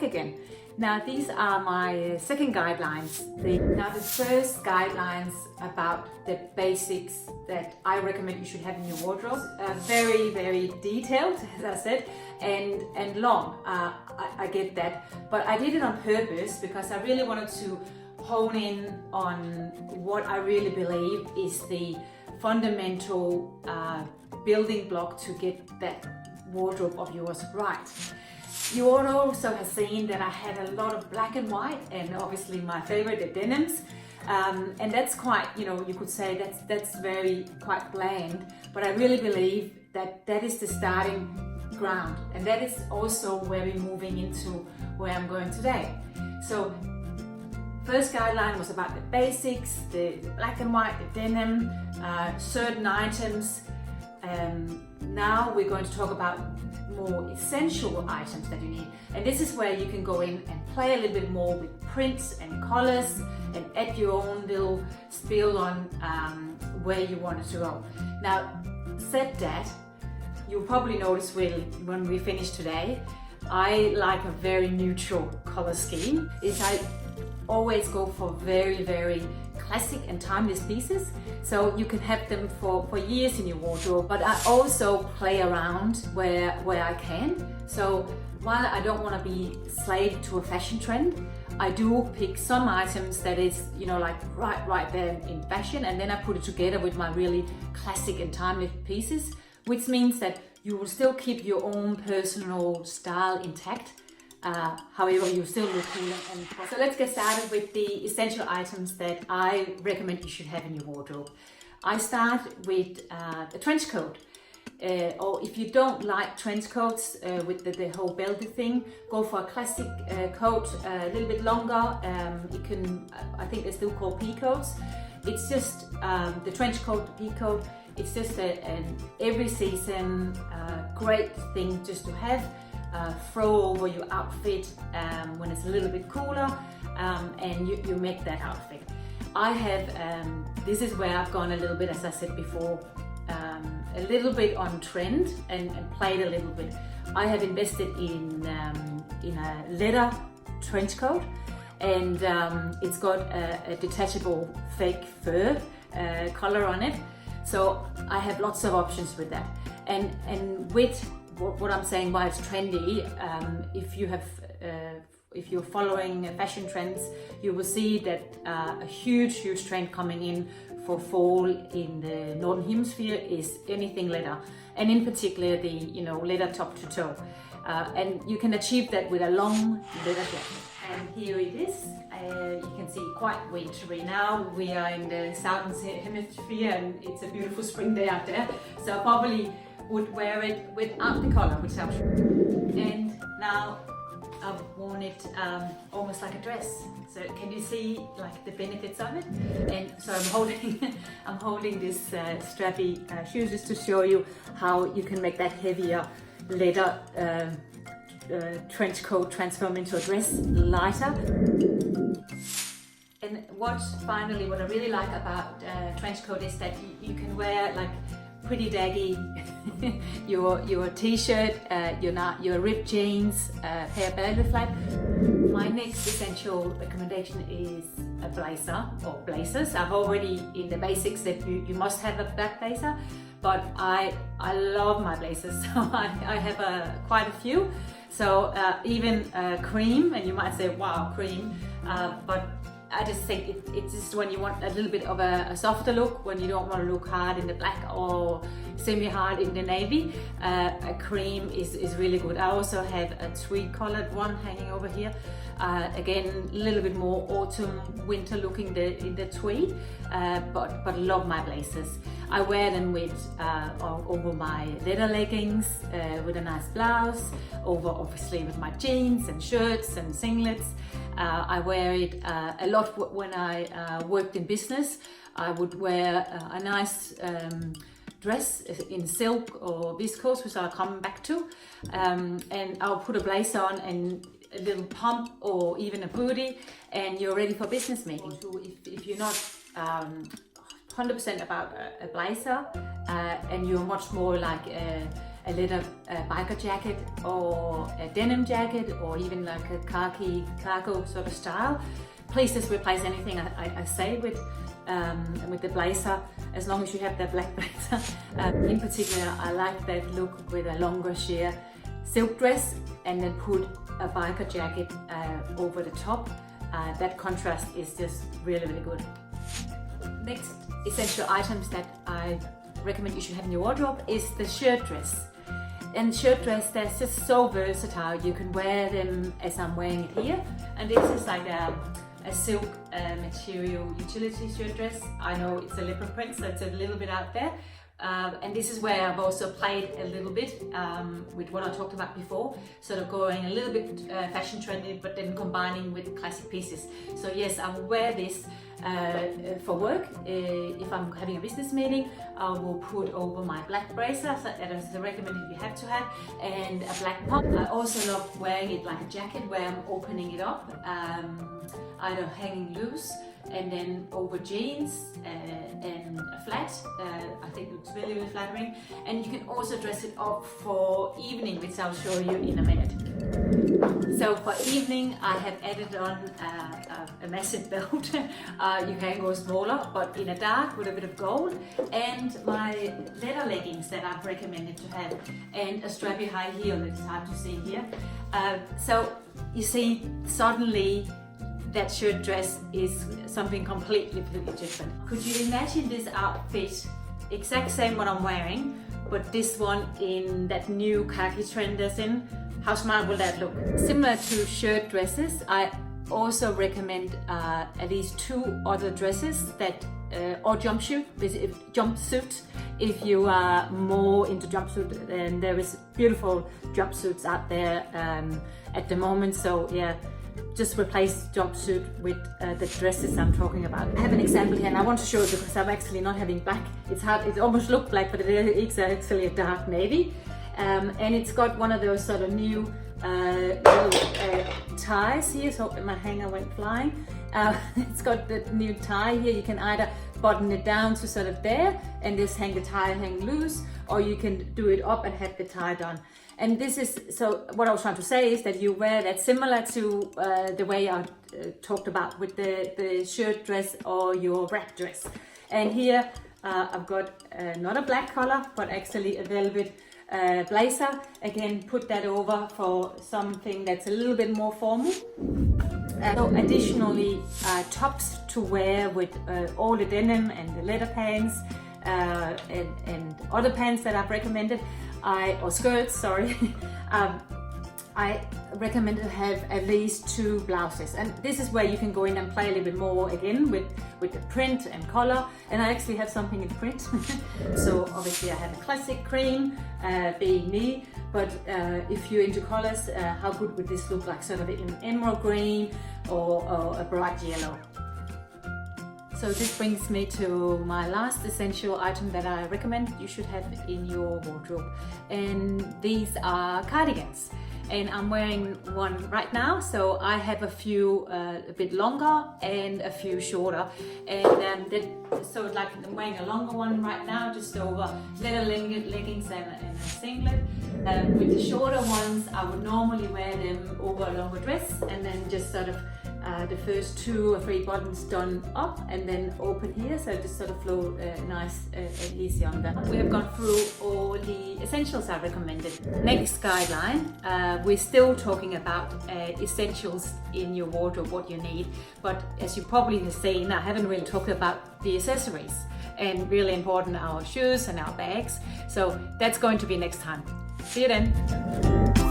again. Now these are my second guidelines. Now the first guidelines about the basics that I recommend you should have in your wardrobe. Very, very detailed, as I said, and long. I get that, but I did it on purpose because I really wanted to hone in on what I really believe is the fundamental building block to get that wardrobe of yours right. You all also have seen that I had a lot of black and white, and obviously my favorite, the denims, and that's quite, you could say that's very quite bland, but I really believe that that is the starting ground, and that is also where we're moving into where I'm going today. So first guideline was about the basics, the black and white, the denim, certain items. Now we're going to talk about more essential items that you need, and this is where you can go in and play a little bit more with prints and colors and add your own little spill on where you want it to go. Now, said that, you'll probably notice when we finish today, I like a very neutral color scheme. I always go for very, very classic and timeless pieces, so you can have them for years in your wardrobe, but I also play around where I can. So while I don't want to be slave to a fashion trend, I do pick some items that is, like right there in fashion, and then I put it together with my really classic and timeless pieces, which means that you will still keep your own personal style intact. However, you still look cool and so let's get started with the essential items that I recommend you should have in your wardrobe. I start with a trench coat. Or if you don't like trench coats with the whole belted thing, go for a classic coat, a little bit longer. I think they're still called pea coats. It's just the trench coat, the pea coat. It's just an every season great thing just to have. Throw over your outfit when it's a little bit cooler, and you make that outfit. I have, this is where I've gone a little bit, as I said before, a little bit on trend and played a little bit. I have invested in a leather trench coat, and it's got a detachable fake fur collar on it. So I have lots of options with that. And with what I'm saying, why it's trendy, if you're following fashion trends, you will see that a huge trend coming in for fall in the Northern Hemisphere is anything leather, and in particular the leather top to toe, and you can achieve that with a long leather jacket. And here it is. You can see quite wintry now. We are in the Southern Hemisphere and it's a beautiful spring day out there, so I probably would wear it without the collar, which helps. And now I've worn it almost like a dress. So can you see like the benefits of it? And so I'm holding this strappy shoes just to show you how you can make that heavier leather trench coat transform into a dress lighter. And what I really like about trench coat is that you can wear like pretty daggy your t-shirt, your ripped jeans, pair of belly flap. My next essential recommendation is a blazer or blazers. I've already in the basics that you must have a black blazer, but I love my blazers, so I have quite a few. So even cream, and you might say, wow, cream, but I just think it's just when you want a little bit of a softer look, when you don't want to look hard in the black or semi-hard in the navy, a cream is really good. I also have a tweed collared one hanging over here. Again, a little bit more autumn, winter looking in the tweed, but love my blazers. I wear them with over my leather leggings, with a nice blouse, over obviously with my jeans and shirts and singlets. I wear it a lot when I worked in business. I would wear a nice dress in silk or viscose, which I'll come back to, and I'll put a blazer on and a little pump or even a bootie, and you're ready for business meeting. If you're not 100% about a blazer, and you're much more like a leather biker jacket or a denim jacket or even like a khaki cargo sort of style, please just replace anything I say with the blazer, as long as you have that black blazer. In particular, I like that look with a longer sheer silk dress and then put a biker jacket over the top. That contrast is just really, really good. Next essential items that I recommend you should have in your wardrobe is the shirt dress. And shirt dress, that's just so versatile. You can wear them as I'm wearing it here. And this is like a silk material utility shirt dress. I know it's a leopard print, so it's a little bit out there. And this is where I've also played a little bit with what I talked about before, sort of going a little bit fashion trendy, but then combining with classic pieces. So yes, I will wear this for work. If I'm having a business meeting, I will put over my black bracer, so that is recommended you have to have, and a black pop. I also love wearing it like a jacket where I'm opening it up, either hanging loose and then over jeans and a flat. I think it's really, really flattering. And you can also dress it up for evening, which I'll show you in a minute. So for evening, I have added on a massive belt. You can go smaller, but in a dark with a bit of gold, and my leather leggings that I've recommended to have, and a strappy high heel that is hard to see here. So you see, suddenly that shirt dress is something completely different. Could you imagine this outfit, exact same what I'm wearing, but this one in that new khaki trend that's in? How smart will that look? Similar to shirt dresses, I also recommend at least 2 other dresses that or jumpsuit. If you are more into jumpsuit, then there is beautiful jumpsuits out there at the moment. So yeah, just replace jumpsuit with the dresses I'm talking about. I have an example here, and I want to show it because I'm actually not having black. It's hard, it almost looks black, but it's actually a dark navy. And it's got one of those sort of new little ties here, so my hanger went flying. It's got the new tie here. You can either button it down to sort of there and just hang the tie hang loose, or you can do it up and have the tie done. And this is, so what I was trying to say is that you wear that similar to the way I talked about with the shirt dress or your wrap dress. And here I've got not a black color, but actually a velvet blazer. Again, put that over for something that's a little bit more formal. So additionally, tops to wear with all the denim and the leather pants and other pants that I've recommended. Or skirts, sorry. I recommend to have at least 2 blouses, and this is where you can go in and play a little bit more again with the print and color. And I actually have something in print. So obviously I have a classic cream, being me, but if you're into colors, how good would this look like, sort of in emerald green or a bright yellow? So this brings me to my last essential item that I recommend you should have in your wardrobe, and these are cardigans. And I'm wearing one right now, so I have a few a bit longer and a few shorter. And so like I'm wearing a longer one right now, just over leather leggings and a singlet. With the shorter ones, I would normally wear them over a longer dress, and then just sort of the first 2 or 3 buttons done up and then open here, so just sort of flow nice and easy on that. We have gone through all the essentials I recommended. Next guideline, we're still talking about essentials in your wardrobe, what you need, but as you probably have seen, I haven't really talked about the accessories, and really important, our shoes and our bags. So that's going to be next time. See you then.